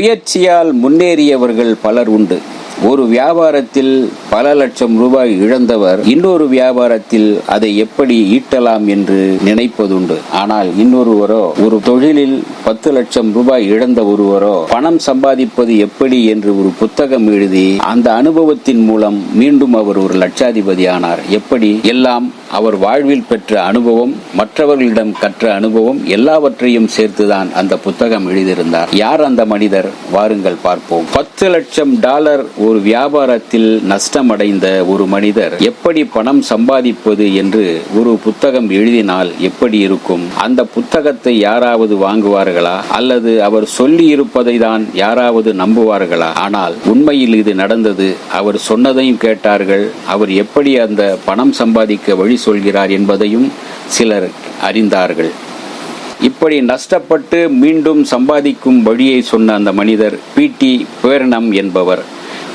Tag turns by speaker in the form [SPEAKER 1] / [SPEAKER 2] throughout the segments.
[SPEAKER 1] முயற்சியால் முன்னேறியவர்கள் பலர் உண்டு. ஒரு வியாபாரத்தில் பல லட்சம் ரூபாய் இழந்தவர் இன்னொரு வியாபாரத்தில் அதை எப்படி ஈட்டலாம் என்று நினைப்பதுண்டு. ஆனால் இன்னொருவரோ, ஒரு தொழிலில் 10 லட்சம் ரூபாய் இழந்த ஒருவரோ பணம் சம்பாதிப்பது எப்படி என்று ஒரு புத்தகம் எழுதி அந்த அனுபவத்தின் மூலம் மீண்டும் அவர் ஒரு லட்சாதிபதி ஆனார். எப்படி? எல்லாம் அவர் வாழ்வில் பெற்ற அனுபவம், மற்றவர்களிடம் கற்ற அனுபவம் எல்லாவற்றையும் சேர்த்துதான் அந்த புத்தகம் எழுதியிருந்தார். யார் அந்த மனிதர்? வாருங்கள் பார்ப்போம். $10 லட்சம் ஒரு வியாபாரத்தில் நஷ்டமடைந்த ஒரு மனிதர் எப்படி பணம் சம்பாதிப்பது என்று ஒரு புத்தகம் எழுதினால் எப்படி இருக்கும்? அந்த புத்தகத்தை யாராவது வாங்குவார்களா? அல்லது அவர் சொல்லி இருப்பதை தான் யாராவது நம்புவார்களா? ஆனால் உண்மையில் இது நடந்தது. அவர் சொன்னதையும் கேட்டார்கள். அவர் எப்படி அந்த பணம் சம்பாதிக்க வழி சொல்கிறார் என்பதையும் சிலர் அறிந்தார்கள். இப்படி நஷ்டப்பட்டு மீண்டும் சம்பாதிக்கும் வழியை சொன்ன அந்த மனிதர் P.T. பேர்னம் என்பவர்.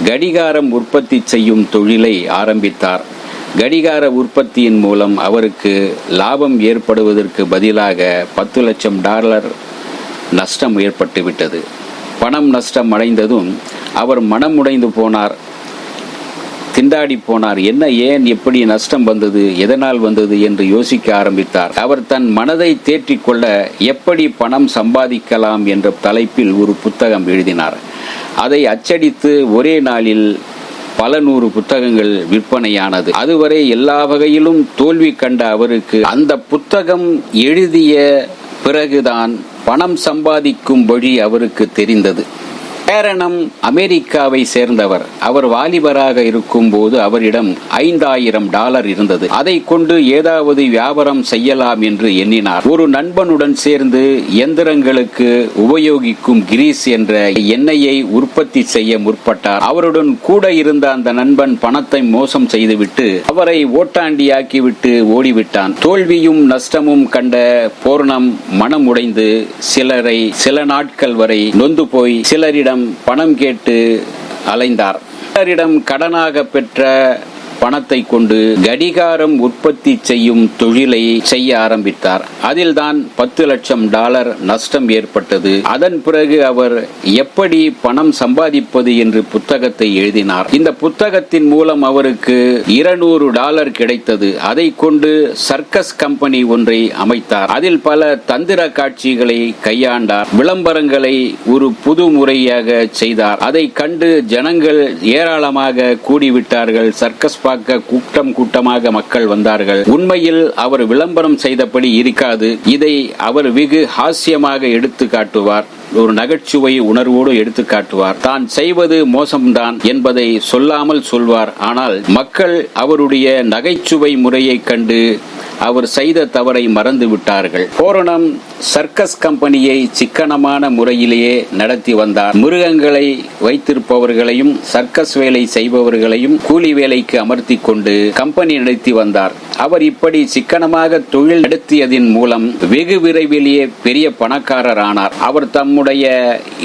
[SPEAKER 1] கடிகாரம் உற்பத்தி செய்யும் தொழிலை ஆரம்பித்தார். கடிகார உற்பத்தியின் மூலம் அவருக்கு லாபம் ஏற்படுவதற்கு பதிலாக $10 லட்சம் நஷ்டம் ஏற்பட்டுவிட்டது. பணம் நஷ்டம் அடைந்ததும் அவர் மனம் உடைந்து போனார், திண்டாடி போனார். என்ன, ஏன், எப்படி நஷ்டம் வந்தது, எதனால் வந்தது என்று யோசிக்க ஆரம்பித்தார். அவர் தன் மனதை தேற்றிக்கொள்ள எப்படி பணம் சம்பாதிக்கலாம் என்ற தலைப்பில் ஒரு புத்தகம் எழுதினார். அதை அச்சடித்து ஒரே நாளில் பல 100 புத்தகங்கள் விற்பனையானது. அதுவரை எல்லா வகையிலும் தோல்வி கண்ட அவருக்கு அந்த புத்தகம் எழுதிய பிறகுதான் பணம் சம்பாதிக்கும் வழி அவருக்கு தெரிந்தது. பேரனம் அமெரிக்காவை சேர்ந்தவர். அவர் வாலிபராக இருக்கும் போது அவரிடம் $5000 இருந்தது. அதை கொண்டு ஏதாவது வியாபாரம் செய்யலாம் என்று எண்ணினார். ஒரு நண்பனுடன் சேர்ந்து எந்திரங்களுக்கு உபயோகிக்கும் கிரீஸ் என்ற எண்ணெயை உற்பத்தி செய்ய முற்பட்டார். அவருடன் கூட இருந்த அந்த நண்பன் பணத்தை மோசம் செய்துவிட்டு அவரை ஓட்டாண்டியாக்கிவிட்டு ஓடிவிட்டான். தோல்வியும் நஷ்டமும் கண்ட பூர்ணம் மனம் உடைந்து சில நாட்கள் வரை நொந்து போய் சிலரிடம் பணம் கேட்டு அலைந்தார். சிலரிடம் கடனாக பெற்ற பணத்தை கொண்டு கடிகாரம் உற்பத்தி செய்யும் தொழிலை செய்ய ஆரம்பித்தார். அதில் தான் $10 லட்சம் நஷ்டம் ஏற்பட்டது. அதன் பிறகு அவர் எப்படி பணம் சம்பாதிப்பது என்று புத்தகத்தை எழுதினார். இந்த புத்தகத்தின் மூலம் அவருக்கு $200 கிடைத்தது. அதை கொண்டு சர்க்கஸ் கம்பெனி ஒன்றை அமைத்தார். அதில் பல தந்திர காட்சிகளை கையாண்டார். விளம்பரங்களை ஒரு புது முறையாக செய்தார். அதை கண்டு ஜனங்கள் ஏராளமாக கூடிவிட்டார்கள். சர்க்கஸ் கூட்டம் கூட்டமாக மக்கள் வந்தார்கள். உண்மையில் அவர் விளம்பரம் செய்தபடி இருக்காது. இதை அவர் வெகு ஹாஸ்யமாக எடுத்து காட்டுவார். ஒரு நகைச்சுவை உணர்வோடு எடுத்து காட்டுவார். தான் செய்வது மோசம்தான் என்பதை சொல்லாமல் சொல்வார். ஆனால் மக்கள் அவருடைய நகைச்சுவை முறையை கண்டு அவர் செய்த தவறை மறந்து விட்டார்கள். பூரணம் சர்க்கஸ் கம்பெனியை சிக்கனமான முறையிலேயே நடத்தி வந்தார். மிருகங்களை வைத்திருப்பவர்களையும் சர்க்கஸ் வேலை செய்பவர்களையும் கூலி வேலைக்கு அமர்த்தி கொண்டு கம்பெனி நடத்தி வந்தார். அவர் இப்படி சிக்கனமாக தொழில் நடத்தியதின் மூலம் வெகு விரைவிலேயே பெரிய பணக்காரர் ஆனார். அவர் தம்முடைய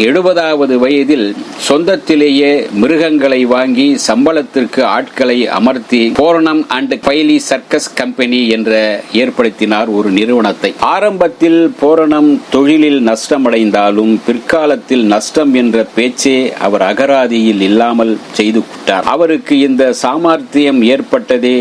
[SPEAKER 1] 70வது வயதில் சொந்தத்திலேயே மிருகங்களை வாங்கி சம்பளத்திற்கு ஆட்களை அமர்த்தி பூரணம் அண்ட் பைலி சர்க்கஸ் கம்பெனி என்ற ஏற்படுத்தினார் ஒரு நிறுவனத்தை. ஆரம்பத்தில் பூரணம் தொழிலில் நஷ்டமடைந்தாலும் பிற்காலத்தில் நஷ்டம் என்ற பேச்சே அவர் அகராதியில் இல்லாமல் செய்து விட்டார். அவருக்கு இந்த சாமர்த்தியம் ஏற்பட்டதே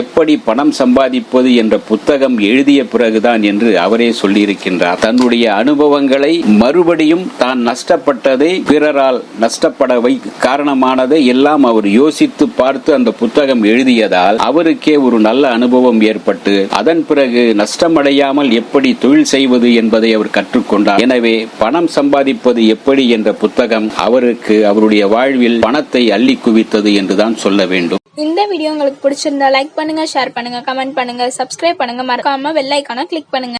[SPEAKER 1] எப்படி பணம் சம்பாதிப்பது என்ற புத்தகம் எழுதிய பிறகுதான் என்று அவரே சொல்லியிருக்கின்றார். தன்னுடைய அனுபவங்களை மறுபடியும் தான் நஷ்டப்பட்டதை பிறரால் நஷ்டப்பட காரணமானதை எல்லாம் அவர் யோசித்து பார்த்து அந்த புத்தகம் எழுதியதால் அவருக்கே ஒரு நல்ல அனுபவம் ஏற்பட்டு அதன் பிறகு நஷ்டமடையாமல் எப்படி தொழில் செய்வது என்பதை அவர் கற்றுக்கொண்டார். எனவே பணம் சம்பாதிப்பது எப்படி என்ற புத்தகம் அவருக்கு அவருடைய வாழ்வில் பணத்தை அள்ளி குவித்தது என்றுதான் சொல்ல வேண்டும்.
[SPEAKER 2] இந்த வீடியோ உங்களுக்கு பிடிச்சிருந்தா லைக் பண்ணுங்க, ஷேர் பண்ணுங்க, கமெண்ட் பண்ணுங்க, சப்ஸ்கிரைப் பண்ணுங்க, மறக்காம பெல் ஐகானை கிளிக் பண்ணுங்க.